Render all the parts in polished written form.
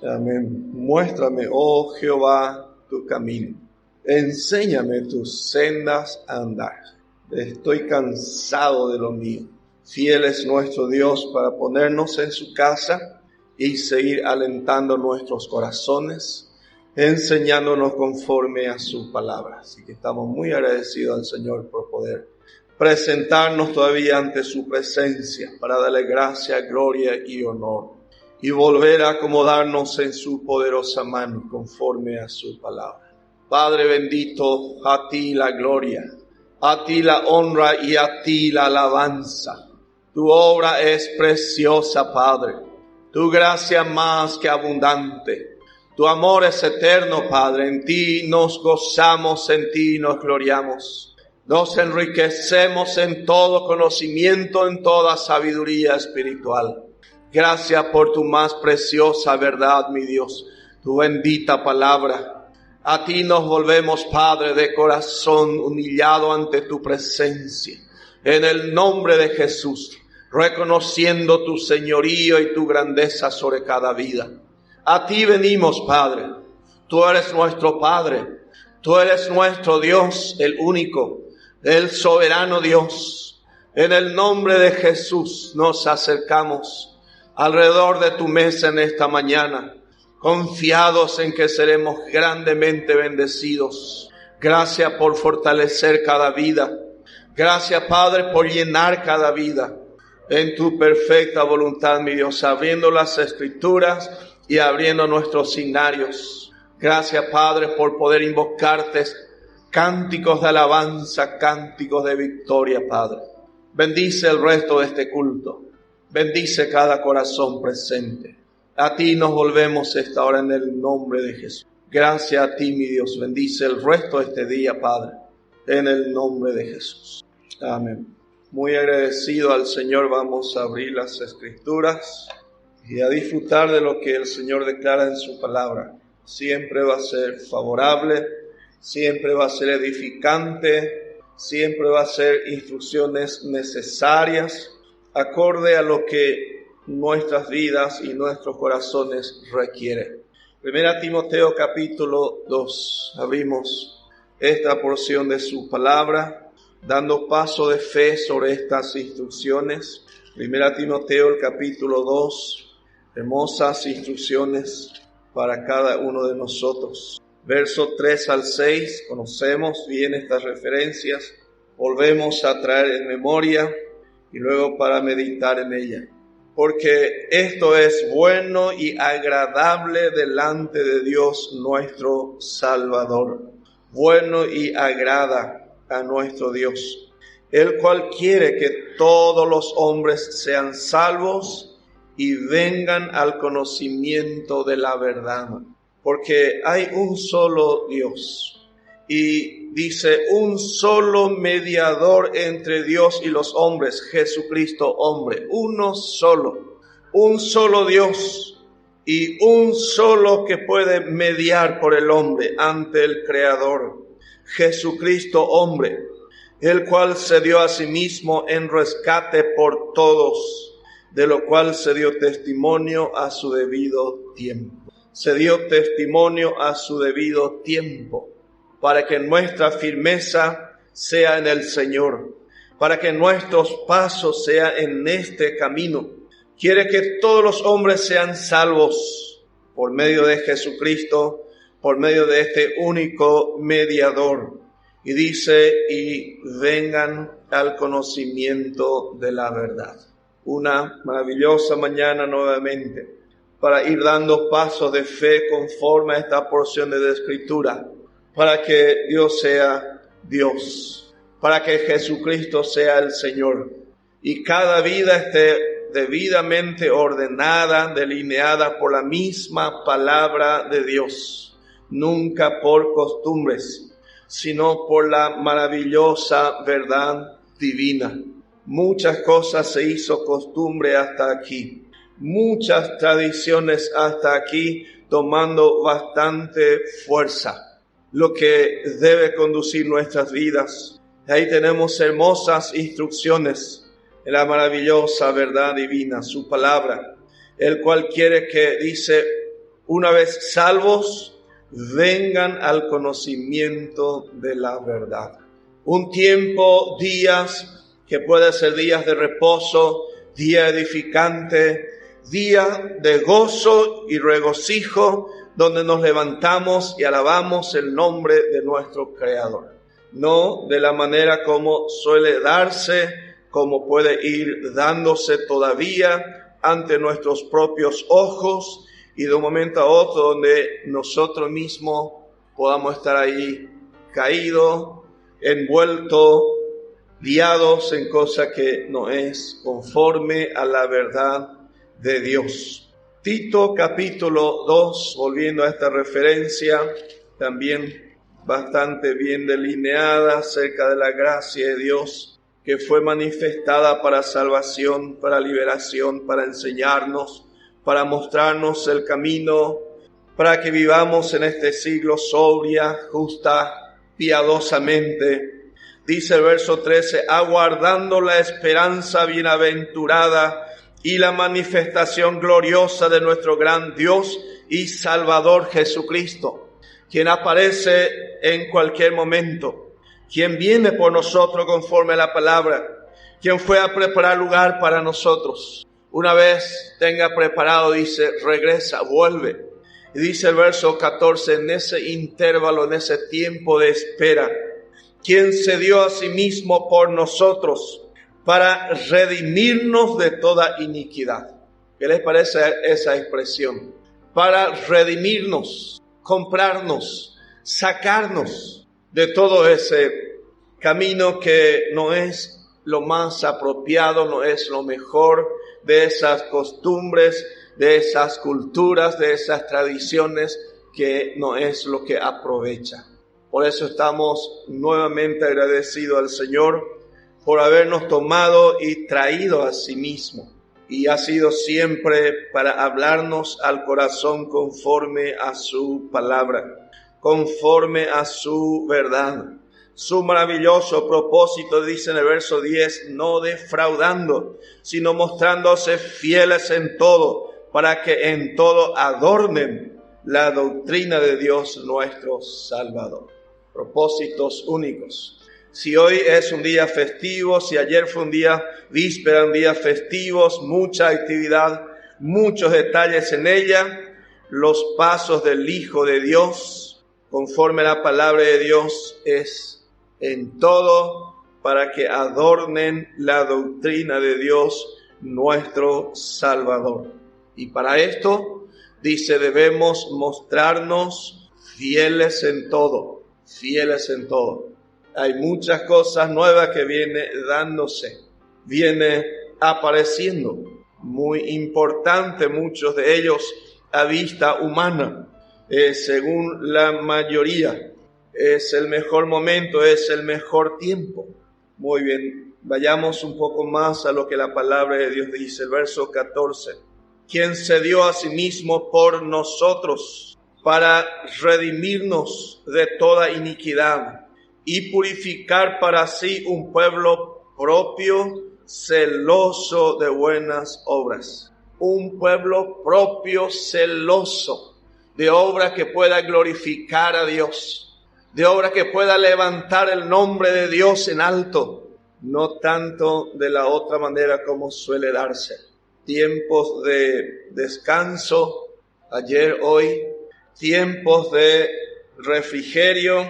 Amén. Muéstrame, oh Jehová, tu camino. Enséñame tus sendas a andar. Estoy cansado de lo mío. Fiel es nuestro Dios para ponernos en su casa y seguir alentando nuestros corazones, enseñándonos conforme a su palabra. Así que estamos muy agradecidos al Señor por poder presentarnos todavía ante su presencia para darle gracia, gloria y honor y volver a acomodarnos en su poderosa mano conforme a su palabra. Padre bendito, a ti la gloria, a ti la honra y a ti la alabanza. Tu obra es preciosa, Padre. Tu gracia más que abundante. Tu amor es eterno, Padre. En ti nos gozamos, en ti nos gloriamos. Nos enriquecemos en todo conocimiento, en toda sabiduría espiritual. Gracias por tu más preciosa verdad, mi Dios, tu bendita palabra. A ti nos volvemos, Padre, de corazón humillado ante tu presencia. En el nombre de Jesús, reconociendo tu señorío y tu grandeza sobre cada vida. A ti venimos, Padre. Tú eres nuestro Padre. Tú eres nuestro Dios, el único, el soberano Dios. En el nombre de Jesús nos acercamos alrededor de tu mesa en esta mañana, confiados en que seremos grandemente bendecidos. Gracias por fortalecer cada vida. Gracias, Padre, por llenar cada vida en tu perfecta voluntad, mi Dios, abriendo las Escrituras y abriendo nuestros signarios. Gracias, Padre, por poder invocarte cánticos de alabanza, cánticos de victoria, Padre. Bendice el resto de este culto. Bendice cada corazón presente. A ti nos volvemos esta hora en el nombre de Jesús. Gracias a ti, mi Dios. Bendice el resto de este día, Padre, en el nombre de Jesús. Amén. Muy agradecido al Señor, vamos a abrir las Escrituras y a disfrutar de lo que el Señor declara en su palabra. Siempre va a ser favorable, siempre va a ser edificante, siempre va a ser instrucciones necesarias, acorde a lo que nuestras vidas y nuestros corazones requieren. Primera Timoteo capítulo 2, abrimos esta porción de su palabra, dando paso de fe sobre estas instrucciones. Primera Timoteo, el capítulo 2, hermosas instrucciones para cada uno de nosotros. Verso 3 al 6, conocemos bien estas referencias, volvemos a traer en memoria y luego para meditar en ella. Porque esto es bueno y agradable delante de Dios nuestro Salvador. Bueno y agrada a nuestro Dios, el cual quiere que todos los hombres sean salvos y vengan al conocimiento de la verdad. Porque hay un solo Dios y dice un solo mediador entre Dios y los hombres, Jesucristo hombre, uno solo, un solo Dios y un solo que puede mediar por el hombre ante el Creador, Jesucristo hombre, el cual se dio a sí mismo en rescate por todos, de lo cual se dio testimonio a su debido tiempo. Se dio testimonio a su debido tiempo, para que nuestra firmeza sea en el Señor, para que nuestros pasos sean en este camino. Quiere que todos los hombres sean salvos por medio de Jesucristo, por medio de este único mediador. Y dice, y vengan al conocimiento de la verdad. Una maravillosa mañana nuevamente para ir dando pasos de fe conforme a esta porción de la Escritura, para que Dios sea Dios, para que Jesucristo sea el Señor y cada vida esté debidamente ordenada, delineada por la misma palabra de Dios, nunca por costumbres, sino por la maravillosa verdad divina. Muchas cosas se hizo costumbre hasta aquí, muchas tradiciones hasta aquí, tomando bastante fuerza, lo que debe conducir nuestras vidas. Ahí tenemos hermosas instrucciones en la maravillosa verdad divina, su palabra, el cual quiere que dice, una vez salvos, vengan al conocimiento de la verdad. Un tiempo, días, que puede ser días de reposo, día edificante, día de gozo y regocijo, donde nos levantamos y alabamos el nombre de nuestro Creador. No de la manera como suele darse, como puede ir dándose todavía ante nuestros propios ojos, y de un momento a otro donde nosotros mismos podamos estar ahí caídos, envueltos, guiados en cosas que no es conforme a la verdad de Dios. Tito capítulo 2, volviendo a esta referencia, también bastante bien delineada acerca de la gracia de Dios que fue manifestada para salvación, para liberación, para enseñarnos, para mostrarnos el camino, para que vivamos en este siglo sobria, justa, piadosamente. Dice el verso 13, aguardando la esperanza bienaventurada y la manifestación gloriosa de nuestro gran Dios y Salvador Jesucristo, quien aparece en cualquier momento, quien viene por nosotros conforme a la palabra, quien fue a preparar lugar para nosotros. Una vez tenga preparado, dice, regresa, vuelve. Y dice el verso 14, en ese intervalo, en ese tiempo de espera, quien se dio a sí mismo por nosotros para redimirnos de toda iniquidad. ¿Qué les parece esa expresión? Para redimirnos, comprarnos, sacarnos de todo ese camino que no es lo más apropiado, no es lo mejor, de esas costumbres, de esas culturas, de esas tradiciones que no es lo que aprovecha. Por eso estamos nuevamente agradecidos al Señor por habernos tomado y traído a sí mismo. Y ha sido siempre para hablarnos al corazón conforme a su palabra, conforme a su verdad. Su maravilloso propósito, dice en el verso 10, no defraudando, sino mostrándose fieles en todo, para que en todo adornen la doctrina de Dios nuestro Salvador. Propósitos únicos. Si hoy es un día festivo, si ayer fue un día víspera, un día festivos, mucha actividad, muchos detalles en ella, los pasos del Hijo de Dios, conforme a la palabra de Dios, es en todo para que adornen la doctrina de Dios nuestro Salvador. Y para esto, dice, debemos mostrarnos fieles en todo, fieles en todo. Hay muchas cosas nuevas que viene dándose, viene apareciendo, muy importante, muchos de ellos a vista humana, según la mayoría. Es el mejor momento, es el mejor tiempo. Muy bien, vayamos un poco más a lo que la palabra de Dios dice, el verso 14. Quien se dio a sí mismo por nosotros para redimirnos de toda iniquidad y purificar para sí un pueblo propio, celoso de buenas obras. Un pueblo propio, celoso de obras que pueda glorificar a Dios, de obra que pueda levantar el nombre de Dios en alto, no tanto de la otra manera como suele darse. Tiempos de descanso, ayer, hoy, tiempos de refrigerio,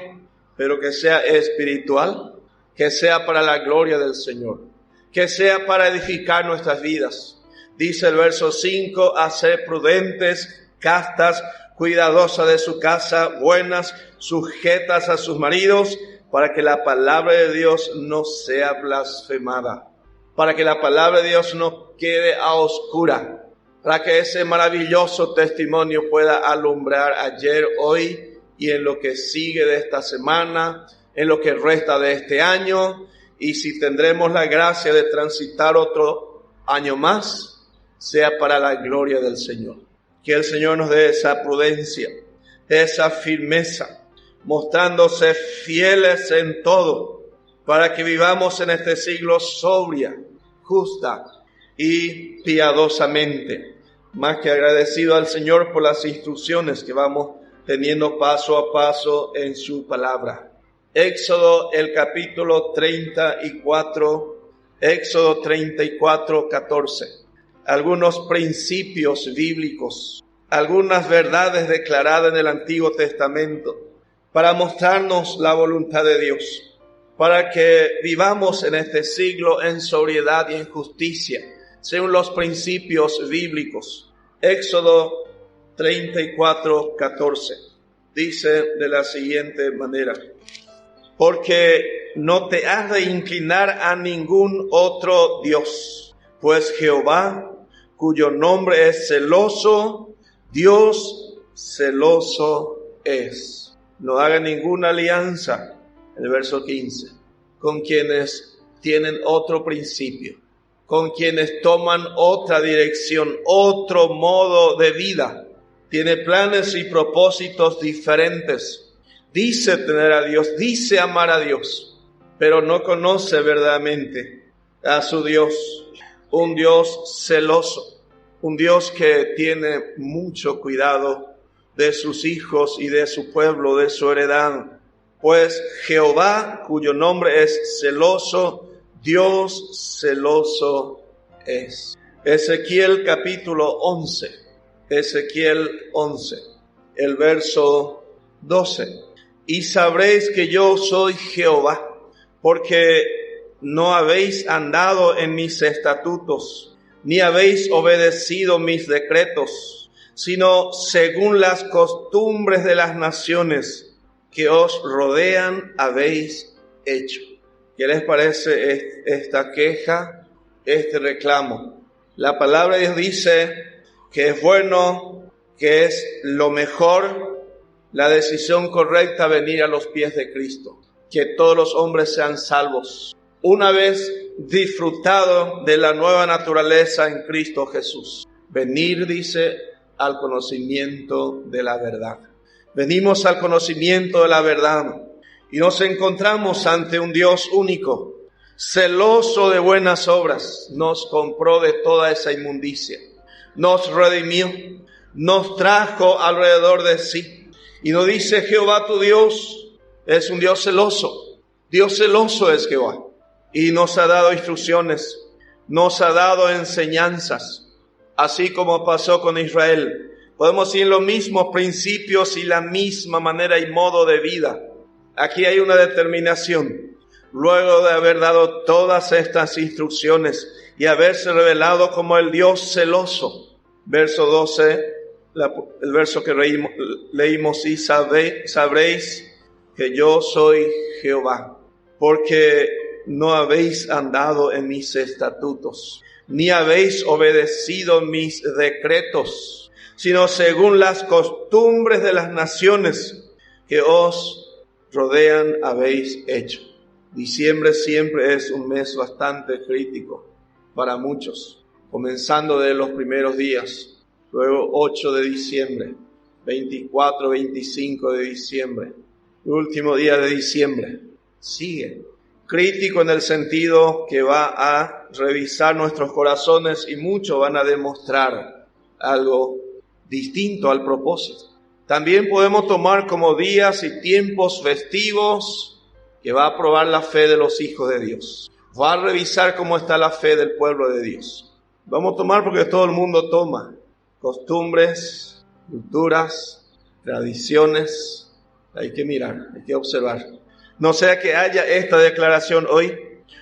pero que sea espiritual, que sea para la gloria del Señor, que sea para edificar nuestras vidas. Dice el verso 5, a ser prudentes, castas, cuidadosas de su casa, buenas, sujetas a sus maridos, para que la palabra de Dios no sea blasfemada, para que la palabra de Dios no quede a oscura, para que ese maravilloso testimonio pueda alumbrar ayer, hoy y en lo que sigue de esta semana, en lo que resta de este año, y si tendremos la gracia de transitar otro año más, sea para la gloria del Señor. Que el Señor nos dé esa prudencia, esa firmeza, mostrándose fieles en todo, para que vivamos en este siglo sobria, justa y piadosamente, más que agradecido al Señor por las instrucciones que vamos teniendo paso a paso en su palabra. Éxodo, el capítulo 34, Éxodo 34, 14. Algunos principios bíblicos, algunas verdades declaradas en el Antiguo Testamento para mostrarnos la voluntad de Dios, para que vivamos en este siglo en sobriedad y en justicia, según los principios bíblicos. Éxodo 34, 14. Dice de la siguiente manera: porque no te has de inclinar a ningún otro Dios, pues Jehová, cuyo nombre es celoso, Dios celoso es. No haga ninguna alianza, el verso 15, con quienes tienen otro principio, con quienes toman otra dirección, otro modo de vida. Tiene planes y propósitos diferentes. Dice tener a Dios, dice amar a Dios, pero no conoce verdaderamente a su Dios. Un Dios celoso, un Dios que tiene mucho cuidado de sus hijos y de su pueblo, de su heredad. Pues Jehová, cuyo nombre es celoso, Dios celoso es. Ezequiel capítulo 11, Ezequiel 11, el verso 12. Y sabréis que yo soy Jehová, porque no habéis andado en mis estatutos, ni habéis obedecido mis decretos, sino según las costumbres de las naciones que os rodean habéis hecho. ¿Qué les parece esta queja, este reclamo? La palabra de Dios dice que es bueno, que es lo mejor, la decisión correcta venir a los pies de Cristo, que todos los hombres sean salvos. Una vez disfrutado de la nueva naturaleza en Cristo Jesús, venir, dice, al conocimiento de la verdad. Venimos al conocimiento de la verdad. Y nos encontramos ante un Dios único, celoso de buenas obras. Nos compró de toda esa inmundicia, nos redimió, nos trajo alrededor de sí. Y nos dice: Jehová tu Dios es un Dios celoso. Dios celoso es Jehová. Y nos ha dado instrucciones, nos ha dado enseñanzas, así como pasó con Israel. Podemos ir en los mismos principios y la misma manera y modo de vida. Aquí hay una determinación. Luego de haber dado todas estas instrucciones y haberse revelado como el Dios celoso. Verso 12, el verso que leímos: y sabréis que yo soy Jehová, porque no habéis andado en mis estatutos, ni habéis obedecido mis decretos, sino según las costumbres de las naciones que os rodean habéis hecho. Diciembre siempre es un mes bastante crítico para muchos, comenzando de los primeros días, luego 8 de diciembre, 24, 25 de diciembre, el último día de diciembre. Sigue crítico en el sentido que va a revisar nuestros corazones y muchos van a demostrar algo distinto al propósito. También podemos tomar como días y tiempos festivos que va a probar la fe de los hijos de Dios. Va a revisar cómo está la fe del pueblo de Dios. Vamos a tomar porque todo el mundo toma. Costumbres, culturas, tradiciones. Hay que mirar, hay que observar. No sea que haya esta declaración hoy: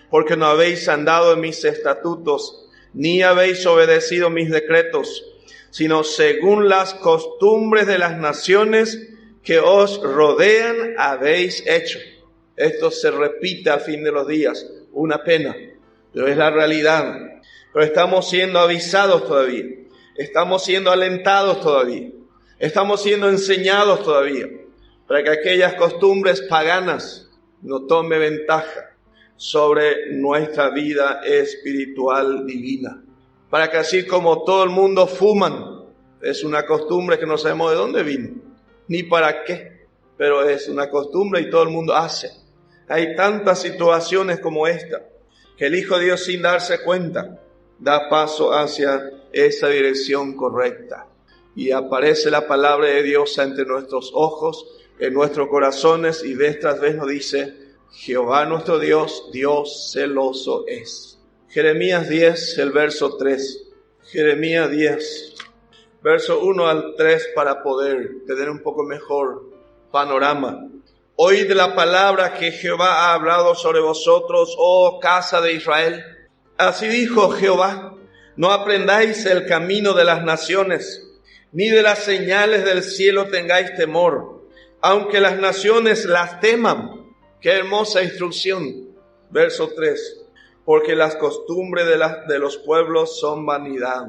porque no habéis andado en mis estatutos, ni habéis obedecido mis decretos, sino según las costumbres de las naciones que os rodean habéis hecho. Esto se repite al fin de los días. Una pena, pero es la realidad. Pero estamos siendo avisados todavía. Estamos siendo alentados todavía. Estamos siendo enseñados todavía, para que aquellas costumbres paganas no tomen ventaja sobre nuestra vida espiritual divina. Para que así como todo el mundo fuman, es una costumbre que no sabemos de dónde vino, ni para qué, pero es una costumbre y todo el mundo hace. Hay tantas situaciones como esta, que el Hijo de Dios, sin darse cuenta, da paso hacia esa dirección correcta. Y aparece la palabra de Dios ante nuestros ojos, en nuestros corazones, y vez tras vez nos dice: Jehová nuestro Dios, Dios celoso es. Jeremías 10, el verso 3. Jeremías 10, verso 1 al 3, para poder tener un poco mejor panorama. Oíd la palabra que Jehová ha hablado sobre vosotros, oh casa de Israel. Así dijo Jehová: no aprendáis el camino de las naciones, ni de las señales del cielo tengáis temor, aunque las naciones las teman. Qué hermosa instrucción. Verso 3. Porque las costumbres de los pueblos son vanidad,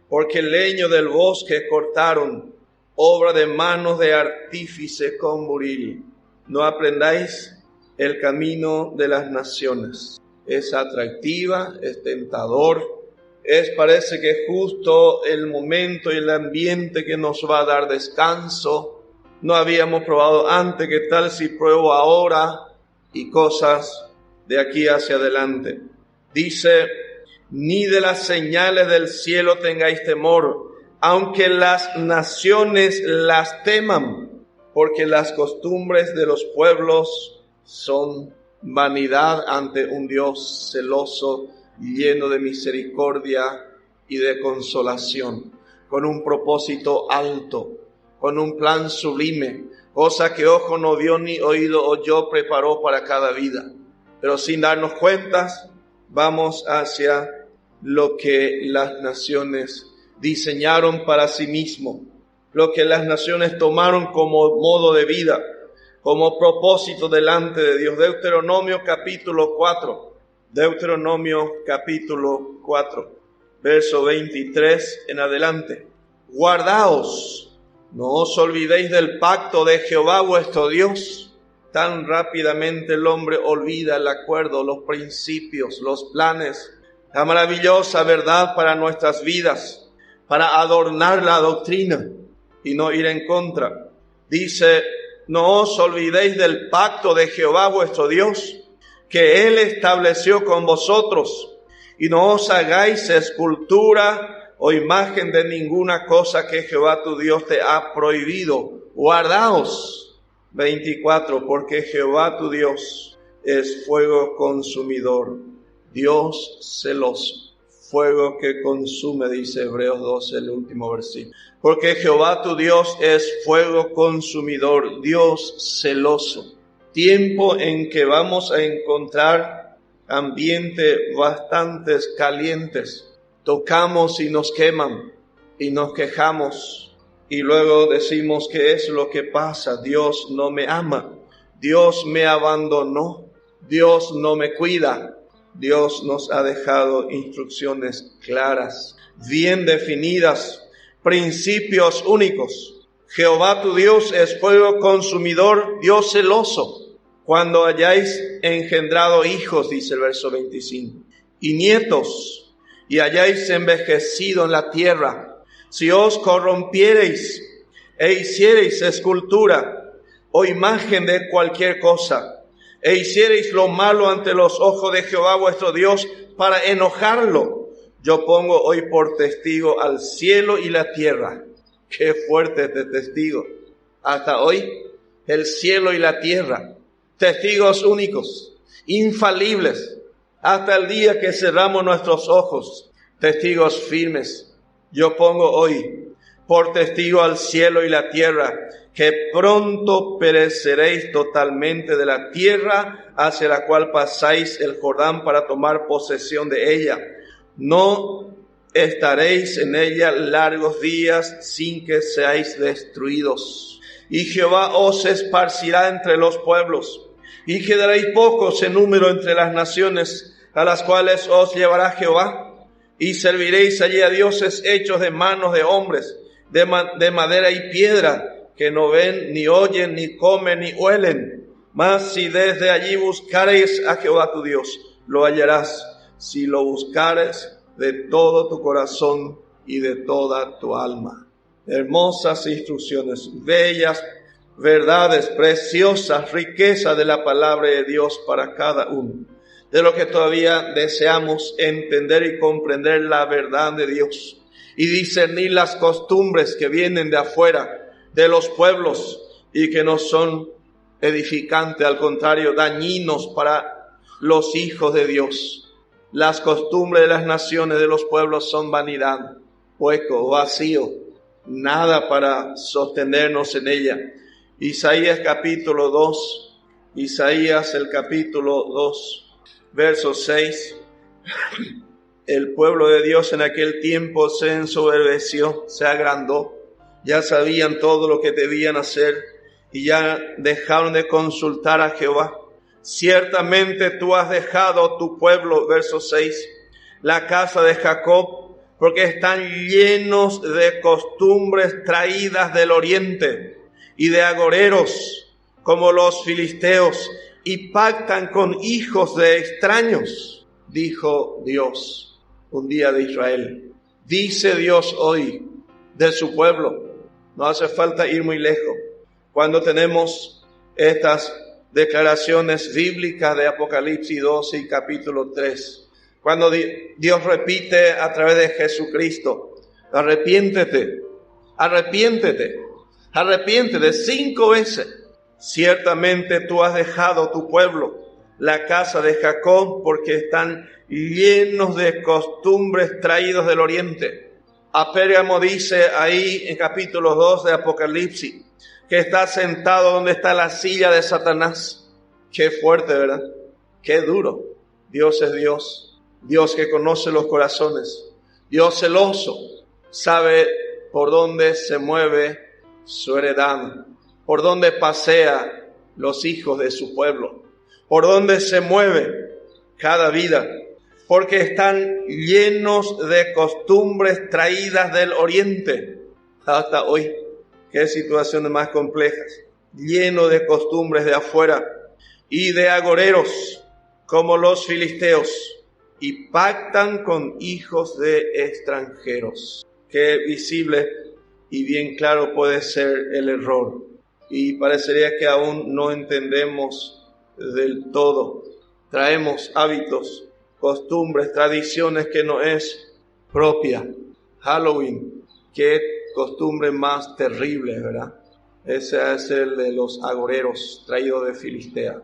porque el leño del bosque cortaron, obra de manos de artífice con buril. No aprendáis el camino de las naciones. Es atractiva, es tentador, parece que es justo el momento y el ambiente que nos va a dar descanso. No habíamos probado antes, ¿qué tal si pruebo ahora? Y cosas de aquí hacia adelante. Dice: ni de las señales del cielo tengáis temor, aunque las naciones las teman, porque las costumbres de los pueblos son vanidad ante un Dios celoso, lleno de misericordia y de consolación, con un propósito alto, con un plan sublime, cosa que ojo no vio ni oído oyó, preparó para cada vida. Pero sin darnos cuentas, vamos hacia lo que las naciones diseñaron para sí mismos, lo que las naciones tomaron como modo de vida, como propósito delante de Dios. Deuteronomio capítulo 4, verso 23 en adelante. Guardaos, no os olvidéis del pacto de Jehová vuestro Dios. Tan rápidamente el hombre olvida el acuerdo, los principios, los planes, la maravillosa verdad para nuestras vidas, para adornar la doctrina y no ir en contra. Dice: no os olvidéis del pacto de Jehová vuestro Dios, que Él estableció con vosotros, y no os hagáis escultura o imagen de ninguna cosa que Jehová tu Dios te ha prohibido. Guardaos. 24. Porque Jehová tu Dios es fuego consumidor, Dios celoso, fuego que consume, dice Hebreos 12, el último versículo. Porque Jehová tu Dios es fuego consumidor, Dios celoso. Tiempo en que vamos a encontrar ambiente bastante calientes. Tocamos y nos queman y nos quejamos. Y luego decimos: ¿qué es lo que pasa? Dios no me ama, Dios me abandonó, Dios no me cuida. Dios nos ha dejado instrucciones claras, bien definidas, principios únicos. Jehová tu Dios es fuego consumidor, Dios celoso. Cuando hayáis engendrado hijos, dice el verso 25, y nietos, y hayáis envejecido en la tierra, si os corrompiereis e hiciereis escultura o imagen de cualquier cosa, e hiciereis lo malo ante los ojos de Jehová vuestro Dios para enojarlo, yo pongo hoy por testigo al cielo y la tierra. Qué fuerte este testigo. Hasta hoy, el cielo y la tierra, testigos únicos, infalibles, hasta el día que cerramos nuestros ojos, testigos firmes. Yo pongo hoy por testigo al cielo y la tierra, que pronto pereceréis totalmente de la tierra hacia la cual pasáis el Jordán para tomar posesión de ella. No estaréis en ella largos días sin que seáis destruidos. Y Jehová os esparcirá entre los pueblos, y quedaréis pocos en número entre las naciones a las cuales os llevará Jehová. Y serviréis allí a dioses hechos de manos de hombres, de madera y piedra, que no ven, ni oyen, ni comen, ni huelen. Mas si desde allí buscareis a Jehová tu Dios, lo hallarás, si lo buscares de todo tu corazón y de toda tu alma. Hermosas instrucciones, bellas verdades, preciosas riquezas de la palabra de Dios para cada uno. de los que todavía deseamos entender y comprender la verdad de Dios y discernir las costumbres que vienen de afuera, de los pueblos, y que no son edificantes, al contrario, dañinos para los hijos de Dios. Las costumbres de las naciones, de los pueblos, son vanidad, hueco, vacío, nada para sostenernos en ella. Isaías capítulo 2, Isaías el capítulo 2, verso 6. El pueblo de Dios en aquel tiempo se ensoberbeció, se agrandó. Ya sabían todo lo que debían hacer y ya dejaron de consultar a Jehová. Ciertamente tú has dejado tu pueblo, verso 6, la casa de Jacob, porque están llenos de costumbres traídas del oriente y de agoreros como los filisteos, y pactan con hijos de extraños, dijo Dios un día de Israel. Dice Dios hoy de su pueblo. No hace falta ir muy lejos. Cuando tenemos estas declaraciones bíblicas de Apocalipsis 12 y capítulo 3, cuando Dios repite a través de Jesucristo, arrepiéntete, arrepiéntete, arrepiéntete 5 veces. Ciertamente tú has dejado tu pueblo, la casa de Jacob, porque están llenos de costumbres traídos del oriente. A Pérgamo dice ahí en capítulo 2 de Apocalipsis que está sentado donde está la silla de Satanás. Qué fuerte, ¿verdad? Qué duro. Dios es Dios, Dios que conoce los corazones, Dios celoso, sabe por dónde se mueve su heredad, por dónde pasea los hijos de su pueblo, por dónde se mueve cada vida, porque están llenos de costumbres traídas del oriente. Hasta hoy, qué situaciones más complejas, lleno de costumbres de afuera y de agoreros como los filisteos, y pactan con hijos de extranjeros. Qué visible y bien claro puede ser el error. Y parecería que aún no entendemos del todo. Traemos hábitos, costumbres, tradiciones que no es propia. Halloween, qué costumbre más terrible, ¿verdad? Ese es el de los agoreros traídos de Filistea.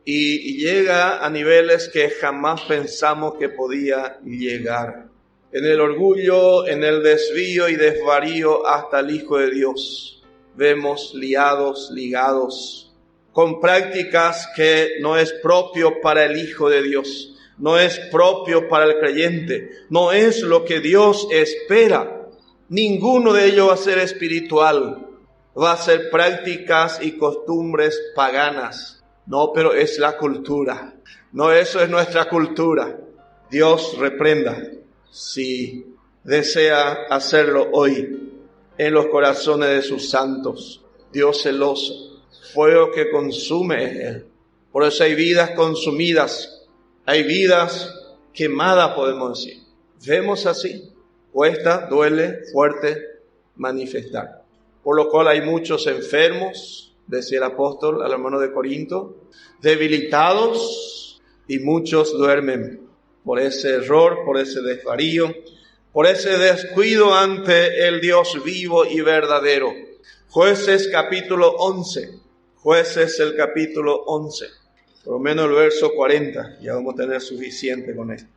Y llega a niveles que jamás pensamos que podía llegar. En el orgullo, en el desvío y desvarío hasta el Hijo de Dios. Vemos ligados, con prácticas que no es propio para el Hijo de Dios. No es propio para el creyente. No es lo que Dios espera. Ninguno de ellos va a ser espiritual. Va a ser prácticas y costumbres paganas. No, pero es la cultura. No, eso es nuestra cultura. Dios reprenda si desea hacerlo hoy en los corazones de sus santos. Dios celoso, fuego que consume es Él. Por eso hay vidas consumidas, hay vidas quemadas, podemos decir. Vemos así, cuesta, duele, fuerte manifestar. Por lo cual hay muchos enfermos, decía el apóstol al hermano de Corinto, debilitados, y muchos duermen por ese error, por ese desvarío, por ese descuido ante el Dios vivo y verdadero. Jueces capítulo 11, Jueces el capítulo 11, por lo menos el verso 40, ya vamos a tener suficiente con esto.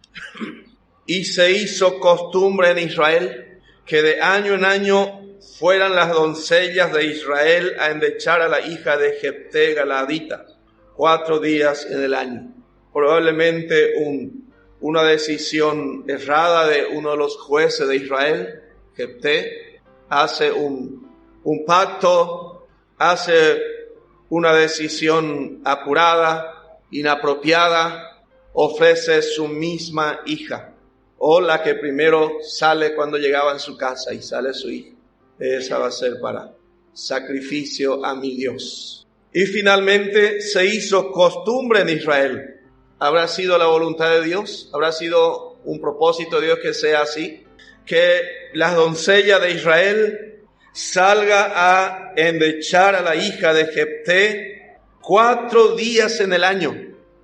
Y se hizo costumbre en Israel que de año en año fueran las doncellas de Israel a endechar a la hija de Jefté Galadita 4 días en el año. Probablemente una decisión errada de uno de los jueces de Israel. Jefté hace un pacto, hace una decisión apurada, inapropiada, ofrece su misma hija, o la que primero sale cuando llegaba en su casa, y sale su hija. Esa va a ser para sacrificio a mi Dios. Y finalmente se hizo costumbre en Israel. ¿Habrá sido la voluntad de Dios? ¿Habrá sido un propósito de Dios que sea así? Que la doncella de Israel salga a endechar a la hija de Jefté 4 días en el año.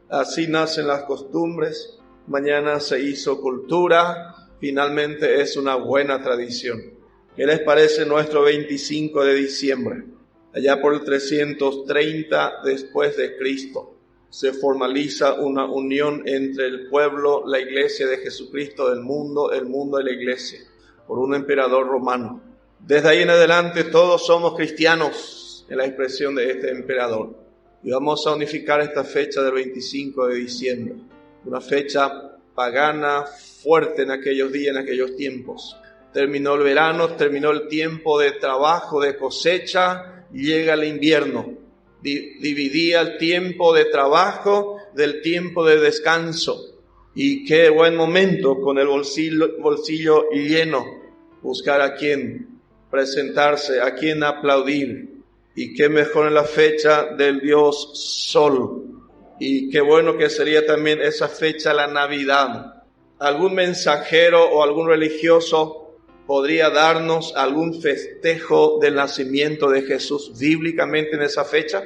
Así nacen las costumbres, mañana se hizo cultura, finalmente es una buena tradición. ¿Qué les parece nuestro 25 de diciembre? Allá por el 330 después de Cristo, se formaliza una unión entre el pueblo, la iglesia de Jesucristo, el mundo y la iglesia, por un emperador romano. Desde ahí en adelante todos somos cristianos en la expresión de este emperador. Y vamos a unificar esta fecha del 25 de diciembre, una fecha pagana fuerte en aquellos días, en aquellos tiempos. Terminó el verano, terminó el tiempo de trabajo, de cosecha, y llega el invierno. Dividía el tiempo de trabajo del tiempo de descanso. Y qué buen momento, con el bolsillo lleno, buscar a quién presentarse, a quién aplaudir. Y qué mejor en la fecha del Dios Sol. Y qué bueno que sería también esa fecha, la Navidad. Algún mensajero o algún religioso podría darnos algún festejo del nacimiento de Jesús bíblicamente en esa fecha.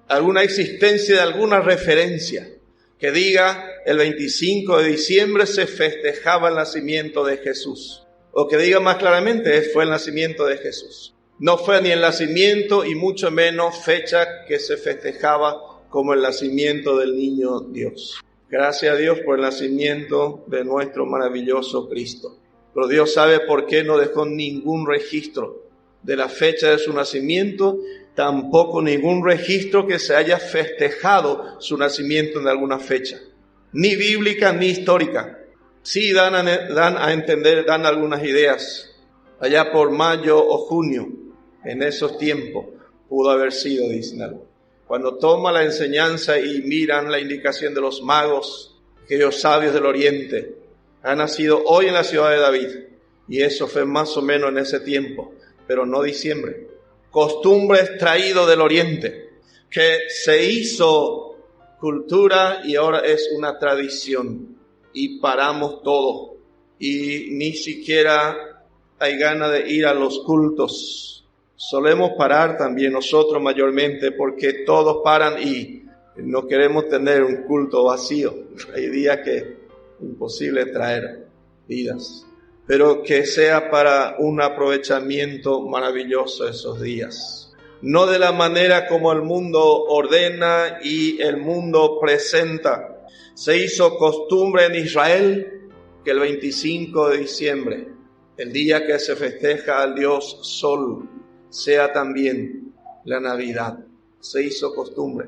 Alguna existencia de alguna referencia que diga el 25 de diciembre se festejaba el nacimiento de Jesús. O que diga más claramente, fue el nacimiento de Jesús. No fue ni el nacimiento y mucho menos fecha que se festejaba como el nacimiento del niño Dios. Gracias a Dios por el nacimiento de nuestro maravilloso Cristo. Pero Dios sabe por qué no dejó ningún registro de la fecha de su nacimiento, tampoco ningún registro que se haya festejado su nacimiento en alguna fecha, ni bíblica ni histórica. Sí dan a entender, dan algunas ideas. Allá por mayo o junio, en esos tiempos, pudo haber sido, dicen algo. Cuando toma la enseñanza y miran la indicación de los magos, aquellos sabios del oriente, ha nacido hoy en la ciudad de David. Y eso fue más o menos en ese tiempo, pero no diciembre. Costumbres traído del oriente, que se hizo cultura y ahora es una tradición. Y paramos todo. Y ni siquiera hay ganas de ir a los cultos. Solemos parar también nosotros mayormente porque todos paran y no queremos tener un culto vacío. Hay días que es imposible traer vidas, pero que sea para un aprovechamiento maravilloso esos días. No de la manera como el mundo ordena y el mundo presenta. Se hizo costumbre en Israel que el 25 de diciembre, el día que se festeja al Dios Sol, sea también la Navidad. Se hizo costumbre.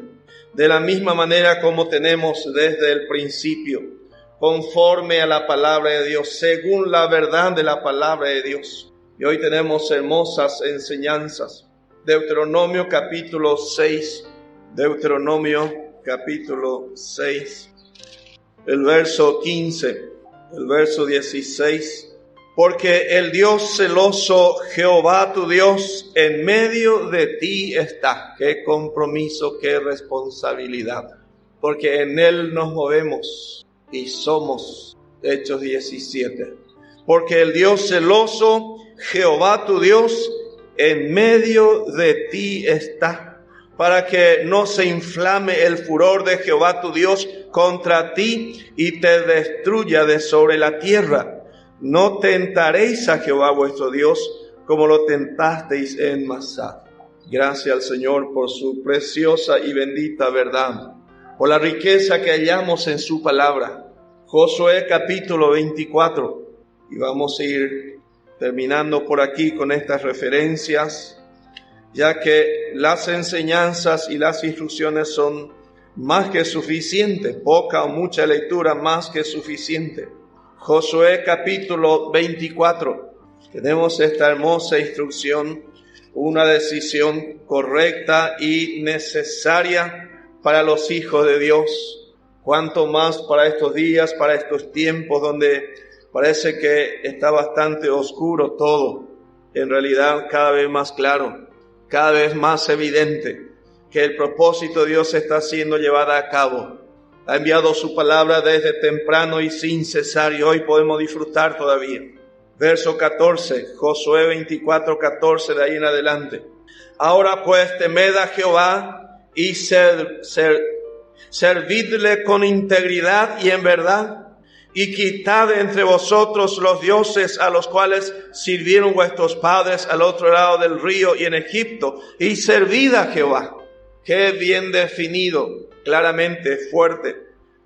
De la misma manera como tenemos desde el principio, conforme a la palabra de Dios, según la verdad de la palabra de Dios. Y hoy tenemos hermosas enseñanzas. Deuteronomio capítulo 6, el verso 15, el verso 16. Porque el Dios celoso, Jehová tu Dios, en medio de ti está. Qué compromiso, qué responsabilidad. Porque en Él nos movemos y somos. Hechos 17. Porque el Dios celoso, Jehová tu Dios, en medio de ti está. Para que no se inflame el furor de Jehová tu Dios contra ti y te destruya de sobre la tierra. No tentaréis a Jehová vuestro Dios como lo tentasteis en Masá. Gracias al Señor por su preciosa y bendita verdad, por la riqueza que hallamos en su palabra. Josué capítulo 24. Y vamos a ir terminando por aquí con estas referencias, ya que las enseñanzas y las instrucciones son más que suficientes, poca o mucha lectura más que suficiente. Josué capítulo 24. Tenemos esta hermosa instrucción, una decisión correcta y necesaria para los hijos de Dios. Cuanto más para estos días, para estos tiempos donde parece que está bastante oscuro todo. En realidad cada vez más claro, cada vez más evidente que el propósito de Dios está siendo llevado a cabo. Ha enviado su palabra desde temprano y sin cesar, y hoy podemos disfrutar todavía. Verso 14, Josué 24, 14, de ahí en adelante. Ahora pues temed a Jehová y Servidle con integridad y en verdad, y quitad entre vosotros los dioses a los cuales sirvieron vuestros padres al otro lado del río y en Egipto, y servid a Jehová. Qué bien definido, claramente, fuerte.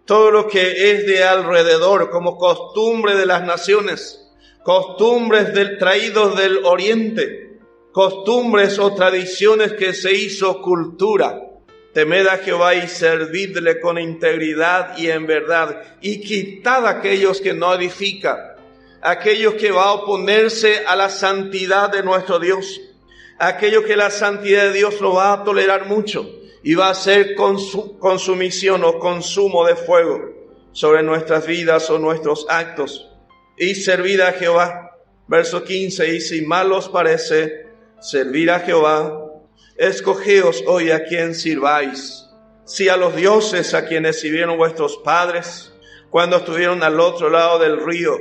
Todo lo que es de alrededor, como costumbre de las naciones, costumbres traídos del oriente, costumbres o tradiciones que se hizo cultura. Temed a Jehová y servidle con integridad y en verdad, y quitad a aquellos que no edifican, aquellos que va a oponerse a la santidad de nuestro Dios, aquellos que la santidad de Dios no va a tolerar mucho y va a ser consumición o consumo de fuego sobre nuestras vidas o nuestros actos. Y servid a Jehová. Verso 15, y si mal os parece servir a Jehová, escogeos hoy a quien sirváis, si a los dioses a quienes sirvieron vuestros padres cuando estuvieron al otro lado del río,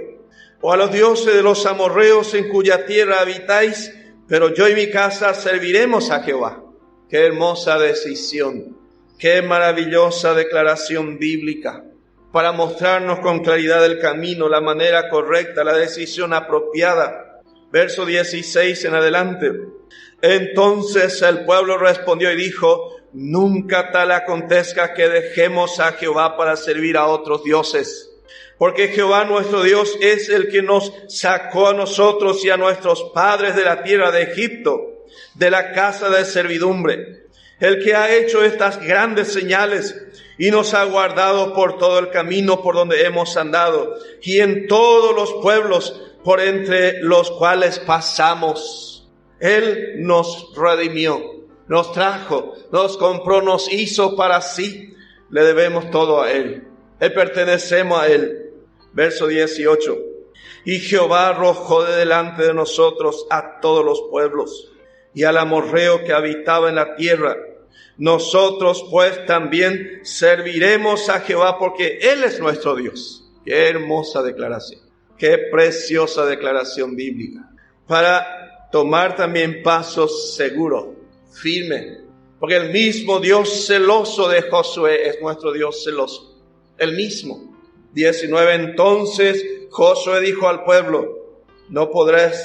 o a los dioses de los amorreos en cuya tierra habitáis, pero yo y mi casa serviremos a Jehová. Qué hermosa decisión, qué maravillosa declaración bíblica para mostrarnos con claridad el camino, la manera correcta, la decisión apropiada. Verso 16 en adelante. Entonces el pueblo respondió y dijo: nunca tal acontezca que dejemos a Jehová para servir a otros dioses. Porque Jehová nuestro Dios es el que nos sacó a nosotros y a nuestros padres de la tierra de Egipto, de la casa de servidumbre, el que ha hecho estas grandes señales y nos ha guardado por todo el camino por donde hemos andado y en todos los pueblos por entre los cuales pasamos. Él nos redimió, nos trajo, nos compró, nos hizo para sí. Le debemos todo a Él. Pertenecemos a Él. Verso 18. Y Jehová arrojó de delante de nosotros a todos los pueblos y al amorreo que habitaba en la tierra. Nosotros pues también serviremos a Jehová porque Él es nuestro Dios. Qué hermosa declaración. Qué preciosa declaración bíblica. Para tomar también pasos seguros, firmes. Porque el mismo Dios celoso de Josué es nuestro Dios celoso. El mismo. 19. Entonces Josué dijo al pueblo: no podréis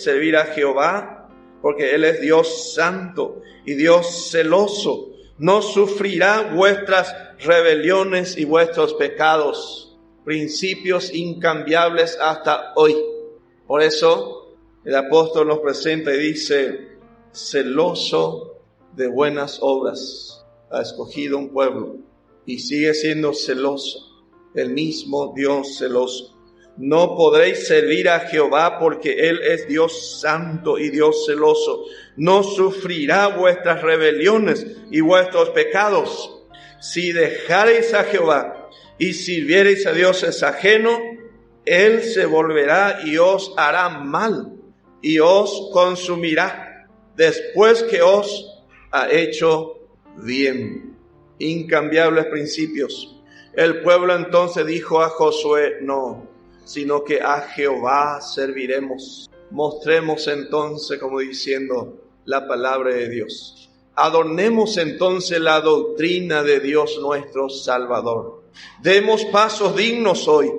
servir a Jehová, porque Él es Dios santo y Dios celoso. No sufrirá vuestras rebeliones y vuestros pecados. Principios incambiables hasta hoy. Por eso el apóstol nos presenta y dice: celoso de buenas obras. Ha escogido un pueblo y sigue siendo celoso, el mismo Dios celoso. No podréis servir a Jehová porque Él es Dios santo y Dios celoso. No sufrirá vuestras rebeliones y vuestros pecados. Si dejareis a Jehová y sirviereis a dioses ajenos, Él se volverá y os hará mal y os consumirá después que os ha hecho bien. Incambiables principios. El pueblo entonces dijo a Josué: no, sino que a Jehová serviremos. Mostremos entonces, como diciendo, la palabra de Dios. Adornemos entonces la doctrina de Dios nuestro Salvador. Demos pasos dignos hoy.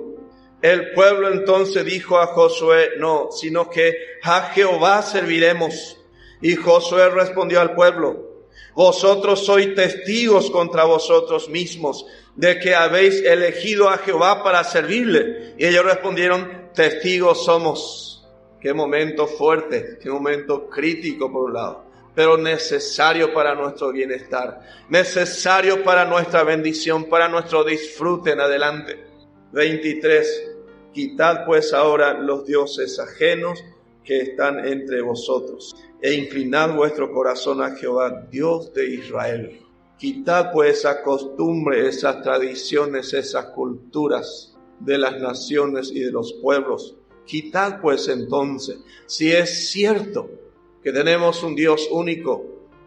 El pueblo entonces dijo a Josué: no, sino que a Jehová serviremos. Y Josué respondió al pueblo: vosotros sois testigos contra vosotros mismos de que habéis elegido a Jehová para servirle. Y ellos respondieron: testigos somos. Qué momento fuerte, qué momento crítico por un lado, pero necesario para nuestro bienestar, necesario para nuestra bendición, para nuestro disfrute en adelante. 23. Quitad pues ahora los dioses ajenos que están entre vosotros, e inclinad vuestro corazón a Jehová, Dios de Israel. Quitad pues esa costumbre, esas tradiciones, esas culturas de las naciones y de los pueblos. Quitad pues entonces, si es cierto que tenemos un Dios único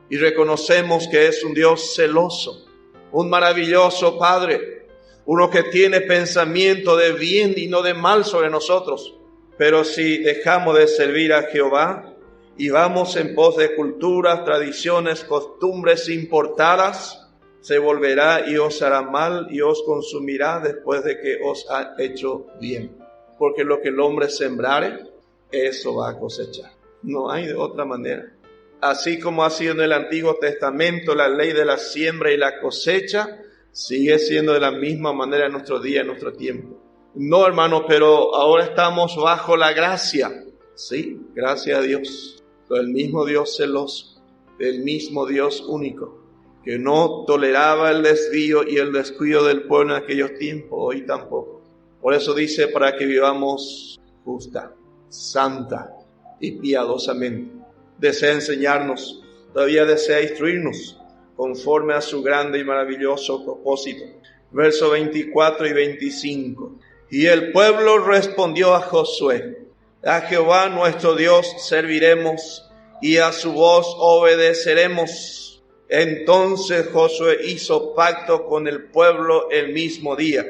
y reconocemos que es un Dios celoso, un maravilloso Padre, uno que tiene pensamiento de bien y no de mal sobre nosotros. Pero si dejamos de servir a Jehová y vamos en pos de culturas, tradiciones, costumbres importadas, se volverá y os hará mal y os consumirá después de que os ha hecho bien. Porque lo que el hombre sembrare, eso va a cosechar. No hay de otra manera. Así como ha sido en el Antiguo Testamento la ley de la siembra y la cosecha, sigue siendo de la misma manera en nuestro día, en nuestro tiempo. No, hermano, pero ahora estamos bajo la gracia. Sí, gracias a Dios. Pero el mismo Dios celoso, el mismo Dios único, que no toleraba el desvío y el descuido del pueblo en aquellos tiempos, hoy tampoco. Por eso dice, para que vivamos justa, santa y piadosamente. Desea enseñarnos, todavía desea instruirnos, conforme a su grande y maravilloso propósito. Versos 24 y 25. Y el pueblo respondió a Josué: a Jehová nuestro Dios serviremos, y a su voz obedeceremos. Entonces Josué hizo pacto con el pueblo el mismo día,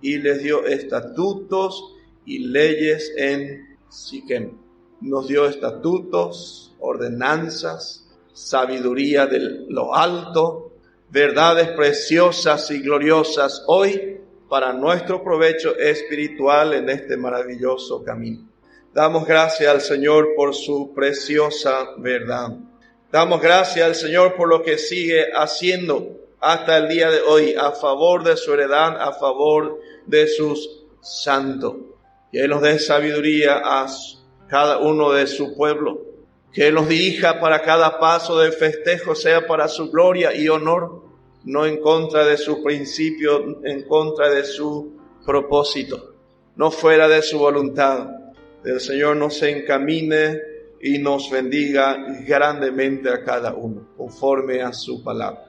y les dio estatutos y leyes en Siquem. Nos dio estatutos, ordenanzas, sabiduría de lo alto, verdades preciosas y gloriosas hoy para nuestro provecho espiritual en este maravilloso camino. Damos gracias al Señor por su preciosa verdad. Damos gracias al Señor por lo que sigue haciendo hasta el día de hoy a favor de su heredad, a favor de sus santos. Que Él nos dé sabiduría a cada uno de su pueblo. Que Él nos dirija para cada paso del festejo, sea para su gloria y honor, no en contra de su principio, en contra de su propósito, no fuera de su voluntad. El Señor nos encamine y nos bendiga grandemente a cada uno, conforme a su palabra.